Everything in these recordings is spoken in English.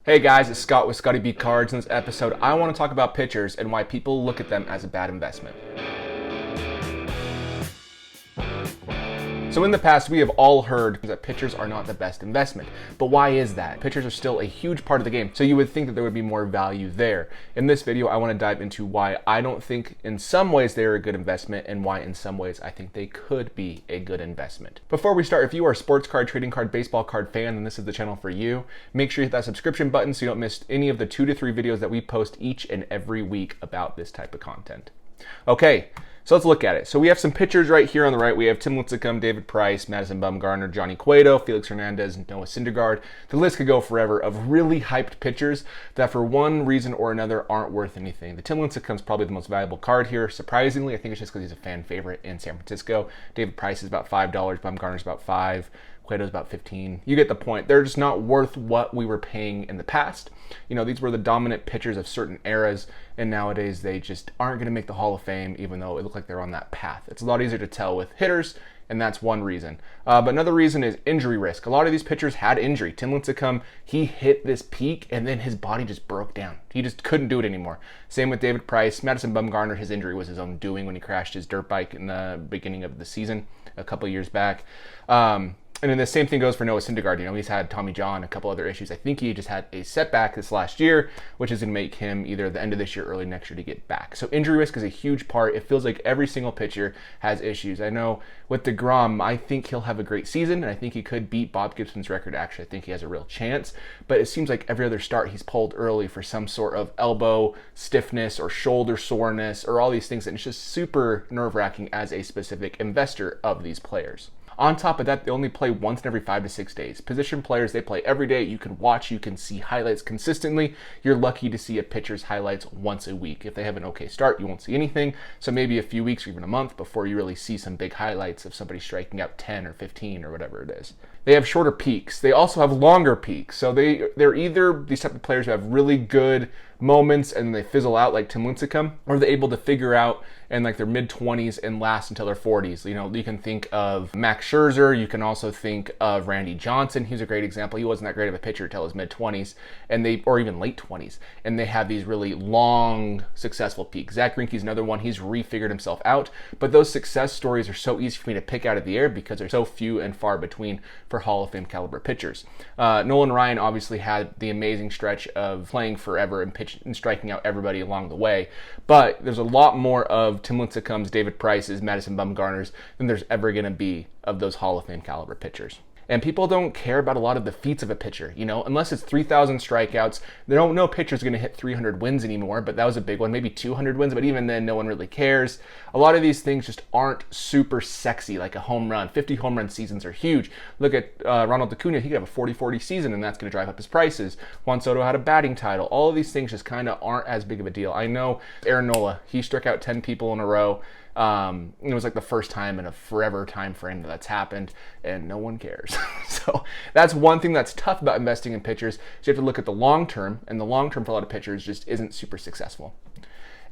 Hey guys, it's Scott with Scottie B Cards. In this episode, I want to talk about pitchers and why people look at them as a bad investment. So in the past, we have all heard that pitchers are not the best investment. But why is that? Pitchers are still a huge part of the game, so you would think that there would be more value there. In this video, I want to dive into why I don't think in some ways they're a good investment and why in some ways I think they could be a good investment. Before we start, if you are a sports card, trading card, baseball card fan, then this is the channel for you. Make sure you hit that subscription button so you don't miss any of the 2 to 3 videos that we post each and every week about this type of content. Okay. So let's look at it. So we have some pitchers right here on the right. We have Tim Lincecum, David Price, Madison Bumgarner, Johnny Cueto, Felix Hernandez, and Noah Syndergaard. The list could go forever of really hyped pitchers that for one reason or another aren't worth anything. The Tim Lincecum is probably the most valuable card here. Surprisingly, I think it's just because he's a fan favorite in San Francisco. David Price is about $5, Bumgarner's about $5. Cueto's about 15. You get the point. They're just not worth what we were paying in the past. You know, these were the dominant pitchers of certain eras, and nowadays they just aren't going to make the Hall of Fame, even though it looked like they're on that path. It's a lot easier to tell with hitters, and that's one reason. But another reason is injury risk. A lot of these pitchers had injury. Tim Lincecum, he hit this peak, and then his body just broke down. He just couldn't do it anymore. Same with David Price. Madison Bumgarner, his injury was his own doing when he crashed his dirt bike in the beginning of the season a couple years back. And then the same thing goes for Noah Syndergaard. You know, he's had Tommy John, a couple other issues. I think he just had a setback this last year, which is going to make him either the end of this year or early next year to get back. So injury risk is a huge part. It feels like every single pitcher has issues. I know with DeGrom, I think he'll have a great season, and I think he could beat Bob Gibson's record. Actually, I think he has a real chance. But it seems like every other start he's pulled early for some sort of elbow stiffness or shoulder soreness or all these things. And it's just super nerve-wracking as a specific investor of these players. On top of that, they only play once in every 5 to 6 days. Position players, they play every day. You can watch, you can see highlights consistently. You're lucky to see a pitcher's highlights once a week. If they have an okay start, you won't see anything. So maybe a few weeks or even a month before you really see some big highlights of somebody striking out 10 or 15 or whatever it is. They have shorter peaks. They also have longer peaks. So they're either these type of players who have really good moments and they fizzle out like Tim Lincecum, or they're able to figure out in like their mid-20s and last until their 40s. You know, you can think of Max Scherzer. You can also think of Randy Johnson. He's a great example. He wasn't that great of a pitcher until his mid-20s, or even late 20s, and they have these really long, successful peaks. Zach Greinke's another one. He's refigured himself out, but those success stories are so easy for me to pick out of the air because they're so few and far between for Hall of Fame caliber pitchers. Nolan Ryan obviously had the amazing stretch of playing forever and striking out everybody along the way, but there's a lot more of Tim Lincecum's, David Price's, Madison Bumgarner's than there's ever going to be of those Hall of Fame caliber pitchers. And people don't care about a lot of the feats of a pitcher, you know, unless it's 3,000 strikeouts. No pitcher's going to hit 300 wins anymore, but that was a big one, maybe 200 wins, but even then, no one really cares. A lot of these things just aren't super sexy, like a home run. 50 home run seasons are huge. Look at Ronald Acuna. He could have a 40-40 season, and that's going to drive up his prices. Juan Soto had a batting title. All of these things just kind of aren't as big of a deal. I know Aaron Nola, he struck out 10 people in a row. It was like the first time in a forever time frame that's happened, and no one cares. So that's one thing that's tough about investing in pitchers. So you have to look at the long term, and the long term for a lot of pitchers just isn't super successful.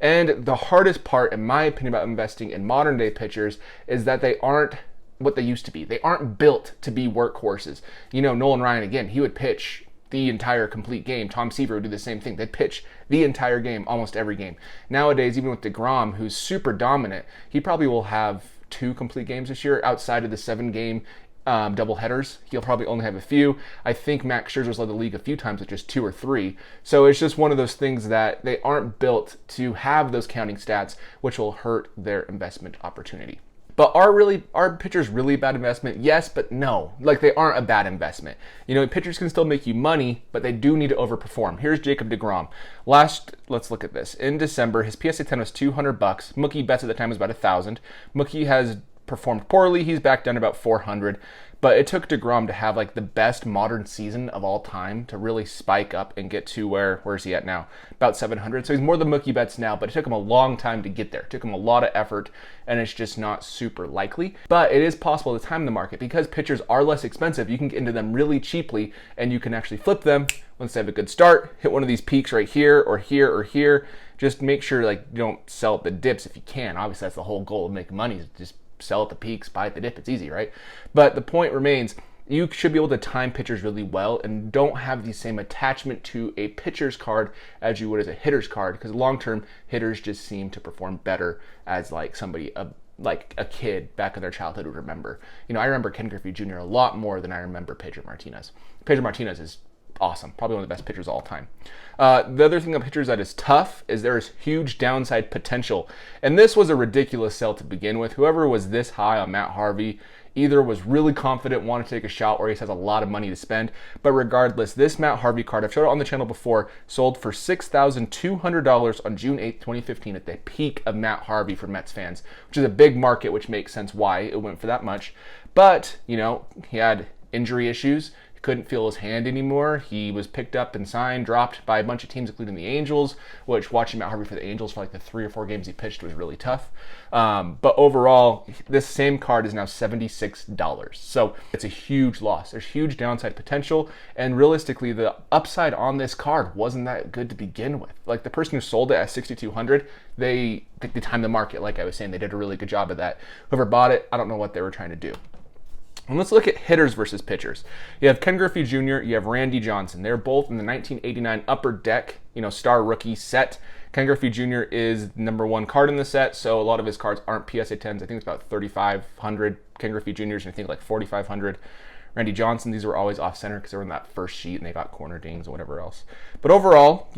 And the hardest part, in my opinion, about investing in modern day pitchers is that they aren't what they used to be. They aren't built to be workhorses. You know, Nolan Ryan, again, he would pitch the entire complete game. Tom Seaver would do the same thing. They'd pitch the entire game, almost every game. Nowadays, even with DeGrom, who's super dominant, he probably will have 2 complete games this year outside of the 7-game double headers. He'll probably only have a few. I think Max Scherzer's led the league a few times with just 2 or 3. So it's just one of those things that they aren't built to have those counting stats, which will hurt their investment opportunity. But are pitchers really a bad investment? Yes, but no. Like, they aren't a bad investment. You know, pitchers can still make you money, but they do need to overperform. Here's Jacob deGrom. Let's look at this. In December, his PSA 10 was $200. Mookie Betts at the time was about 1,000. Mookie has performed poorly. He's back down to about 400. But it took deGrom to have like the best modern season of all time to really spike up and get to where's he at now? About 700. So he's more than Mookie Betts now, but it took him a long time to get there. It took him a lot of effort, and it's just not super likely. But it is possible to time the market because pitchers are less expensive. You can get into them really cheaply, and you can actually flip them once they have a good start, hit one of these peaks right here or here or here. Just make sure like you don't sell at the dips if you can. Obviously, that's the whole goal of making money, is just sell at the peaks, buy at the dip. It's easy, right? But the point remains, you should be able to time pitchers really well and don't have the same attachment to a pitcher's card as you would as a hitter's card, because long-term hitters just seem to perform better as like somebody, like a kid back in their childhood would remember. You know, I remember Ken Griffey Jr. a lot more than I remember Pedro Martinez. Pedro Martinez is awesome, probably one of the best pitchers of all time. The other thing about pitchers that is tough is there is huge downside potential. And this was a ridiculous sell to begin with. Whoever was this high on Matt Harvey either was really confident, wanted to take a shot, or he has a lot of money to spend. But regardless, this Matt Harvey card, I've showed it on the channel before, sold for $6,200 on June 8th, 2015 at the peak of Matt Harvey for Mets fans, which is a big market, which makes sense why it went for that much. But, you know, he had injury issues. Couldn't feel his hand anymore. He was picked up and signed, dropped by a bunch of teams, including the Angels, which watching Matt Harvey for the Angels for like the 3 or 4 games he pitched was really tough. But overall, this same card is now $76. So it's a huge loss. There's huge downside potential. And realistically, the upside on this card wasn't that good to begin with. Like the person who sold it at $6,200, they timed the market. Like I was saying, they did a really good job of that. Whoever bought it, I don't know what they were trying to do. And let's look at hitters versus pitchers. You have Ken Griffey Jr., you have Randy Johnson. They're both in the 1989 Upper Deck, star rookie set. Ken Griffey Jr. is #1 card in the set, so a lot of his cards aren't PSA 10s. I think it's about 3,500. Ken Griffey Jr.'s, I think, like 4,500. Randy Johnson, these were always off-center because they were in that first sheet and they got corner dings and whatever else. But overall,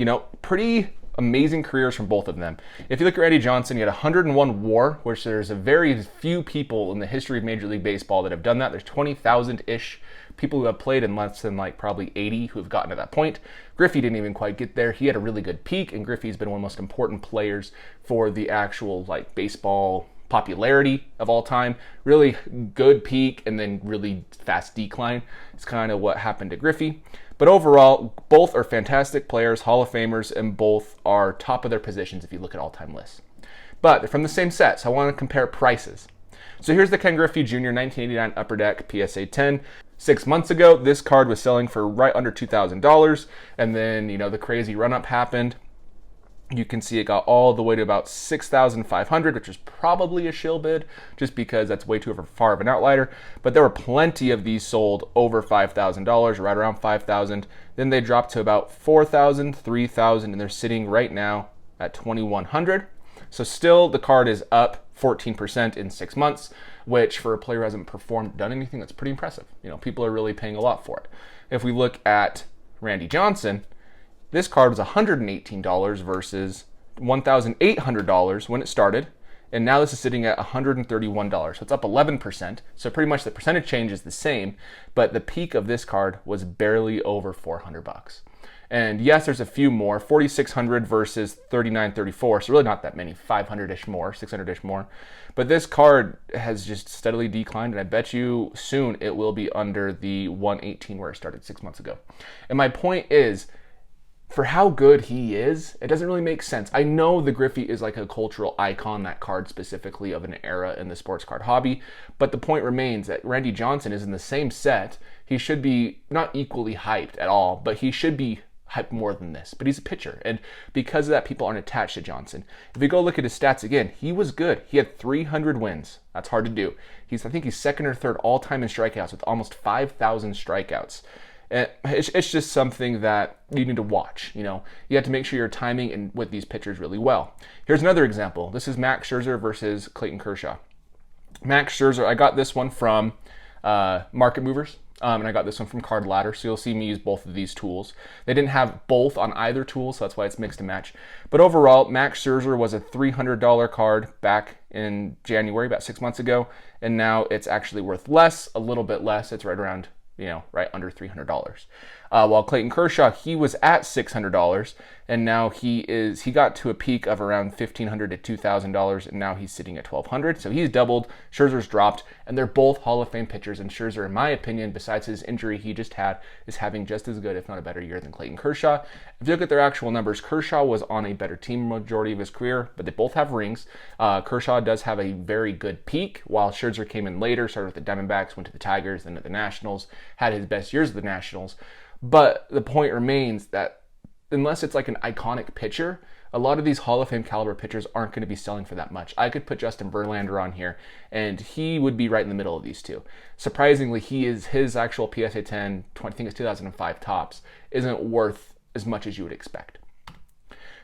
pretty amazing careers from both of them. If you look at Randy Johnson, he had 101 WAR, which there's a very few people in the history of Major League Baseball that have done that. There's 20,000-ish people who have played, and less than like probably 80 who have gotten to that point. Griffey didn't even quite get there. He had a really good peak, and Griffey's been one of the most important players for the actual like baseball popularity of all time. Really good peak and then really fast decline. It's kind of what happened to Griffey. But overall, both are fantastic players, Hall of Famers, and both are top of their positions if you look at all-time lists. But they're from the same set, so I want to compare prices. So here's the Ken Griffey Jr. 1989 Upper Deck PSA 10. 6 months ago, this card was selling for right under $2,000, and then, the crazy run-up happened. You can see it got all the way to about $6,500, which is probably a shill bid, just because that's way too far of an outlier. But there were plenty of these sold over $5,000, right around $5,000. Then they dropped to about $4,000, $3,000, and they're sitting right now at $2,100. So still, the card is up 14% in 6 months, which for a player who hasn't done anything, that's pretty impressive. People are really paying a lot for it. If we look at Randy Johnson, this card was $118 versus $1,800 when it started, and now this is sitting at $131. So it's up 11%. So pretty much the percentage change is the same, but the peak of this card was barely over $400. And yes, there's a few more, 4,600 versus 3,934. So really not that many, 500-ish more, 600-ish more. But this card has just steadily declined, and I bet you soon it will be under the 118 where it started 6 months ago. And my point is, for how good he is, it doesn't really make sense. I know the Griffey is like a cultural icon, that card specifically of an era in the sports card hobby, but the point remains that Randy Johnson is in the same set. He should be not equally hyped at all, but he should be hyped more than this. But he's a pitcher, and because of that, people aren't attached to Johnson. If you go look at his stats again, he was good. He had 300 wins. That's hard to do. I think he's second or third all-time in strikeouts with almost 5,000 strikeouts. It's just something that you need to watch. You have to make sure you're timing and with these pitchers really well. Here's another example. This is Max Scherzer versus Clayton Kershaw. Max Scherzer, I got this one from Market Movers, and I got this one from Card Ladder, so you'll see me use both of these tools. They didn't have both on either tool, so that's why it's mixed and match. But overall, Max Scherzer was a $300 card back in January, about 6 months ago, and now it's actually worth less, a little bit less. It's right around right under $300. While Clayton Kershaw, he was at $600, and now he got to a peak of around $1,500 to $2,000, and now he's sitting at $1,200. So he's doubled. Scherzer's dropped, and they're both Hall of Fame pitchers. And Scherzer, in my opinion, besides his injury he just had, is having just as good, if not a better year than Clayton Kershaw. If you look at their actual numbers, Kershaw was on a better team majority of his career, but they both have rings. Kershaw does have a very good peak, while Scherzer came in later, started with the Diamondbacks, went to the Tigers, then at the Nationals, had his best years at the Nationals. But the point remains that unless it's like an iconic pitcher, a lot of these Hall of Fame caliber pitchers aren't going to be selling for that much. I could put Justin Verlander on here, and he would be right in the middle of these two. Surprisingly, his actual PSA 10, I think it's 2005 tops, isn't worth as much as you would expect.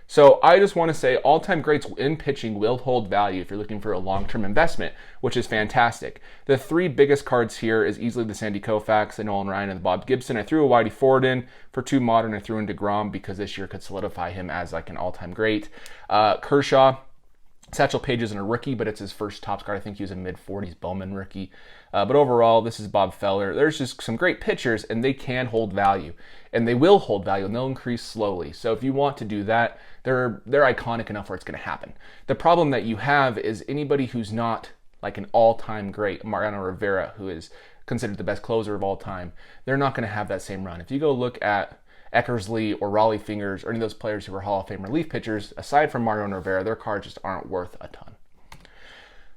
So I just want to say all-time greats in pitching will hold value if you're looking for a long-term investment, which is fantastic. The three biggest cards here is easily the Sandy Koufax, the Nolan Ryan, and the Bob Gibson. I threw a Whitey Ford in for two modern. I threw in DeGrom because this year could solidify him as like an all-time great. Kershaw, Satchel Paige isn't a rookie, but it's his first Topps card. I think he was a mid-40s Bowman rookie. But overall, this is Bob Feller. There's just some great pitchers, and they can hold value. And they will hold value, and they'll increase slowly. So if you want to do that, they're iconic enough where it's going to happen. The problem that you have is anybody who's not like an all-time great, Mariano Rivera, who is considered the best closer of all time, they're not going to have that same run. If you go look at Eckersley or Raleigh Fingers or any of those players who are Hall of Fame relief pitchers, aside from Mariano Rivera, their cards just aren't worth a ton.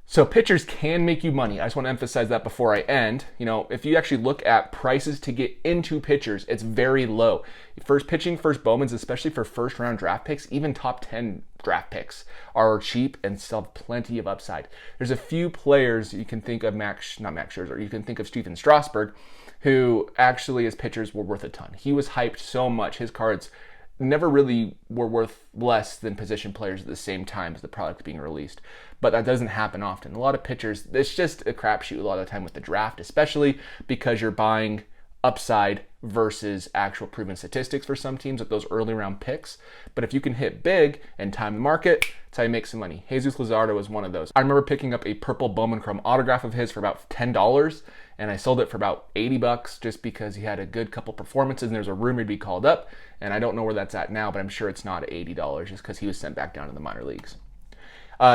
So pitchers can make you money. I just want to emphasize that before I end. You know, if you actually look at prices to get into pitchers, it's very low. First Bowmans, especially for first round draft picks, even top 10 draft picks are cheap and still have plenty of upside. There's a few players you can think of, not Max Scherzer, you can think of Stephen Strasburg, who actually as pitchers were worth a ton. He was hyped so much. His cards never really were worth less than position players at the same time as the product being released. But that doesn't happen often. A lot of pitchers, it's just a crapshoot a lot of the time with the draft, especially because you're buying upside versus actual proven statistics for some teams with those early round picks. But if you can hit big and time the market, that's how you make some money. Jesus Luzardo was one of those. I remember picking up a purple Bowman Chrome autograph of his for about $10, and I sold it for about $80 just because he had a good couple performances and there's a rumor he'd be called up. And I don't know where that's at now, but I'm sure it's not at $80 just because he was sent back down to the minor leagues.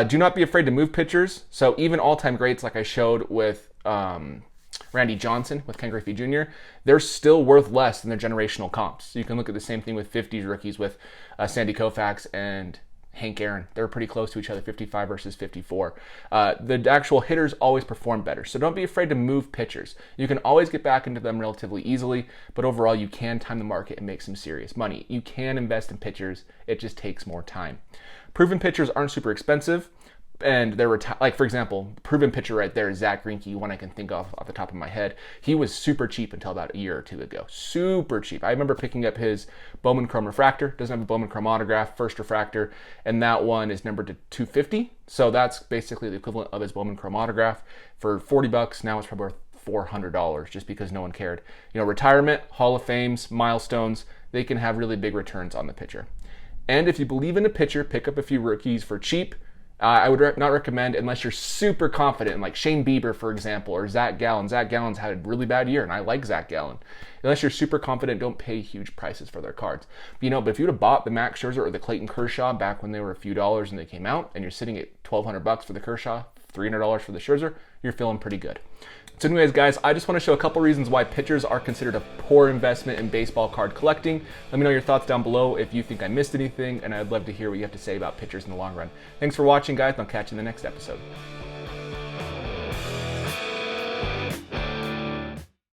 Do not be afraid to move pitchers. So even all-time greats like I showed with Randy Johnson, with Ken Griffey Jr., they're still worth less than their generational comps. So you can look at the same thing with 50s rookies with Sandy Koufax and Hank Aaron. They were pretty close to each other, 55 versus 54. The actual hitters always perform better. So don't be afraid to move pitchers. You can always get back into them relatively easily, but overall you can time the market and make some serious money. You can invest in pitchers. It just takes more time. Proven pitchers aren't super expensive, and they're like, for example, proven pitcher right there is Zach Greinke, one I can think of off the top of my head. He was super cheap until about a year or two ago. Super cheap. I remember picking up his Bowman Chrome refractor. Doesn't have a Bowman Chrome autograph, first refractor, and that one is numbered to 250. So that's basically the equivalent of his Bowman Chrome autograph for $40. Now it's probably worth $400 just because no one cared. You know, retirement, Hall of Fames, milestones, they can have really big returns on the pitcher. And if you believe in a pitcher, pick up a few rookies for cheap. I would not recommend unless you're super confident, like Shane Bieber, for example, or Zach Gallen. Zach Gallen's had a really bad year, and I like Zach Gallen. Unless you're super confident, don't pay huge prices for their cards. But if you would have bought the Max Scherzer or the Clayton Kershaw back when they were a few dollars and they came out, and you're sitting at $1,200 for the Kershaw, $300 for the Scherzer, you're feeling pretty good. So anyways, guys, I just want to show a couple reasons why pitchers are considered a poor investment in baseball card collecting. Let me know your thoughts down below if you think I missed anything, and I'd love to hear what you have to say about pitchers in the long run. Thanks for watching, guys, and I'll catch you in the next episode.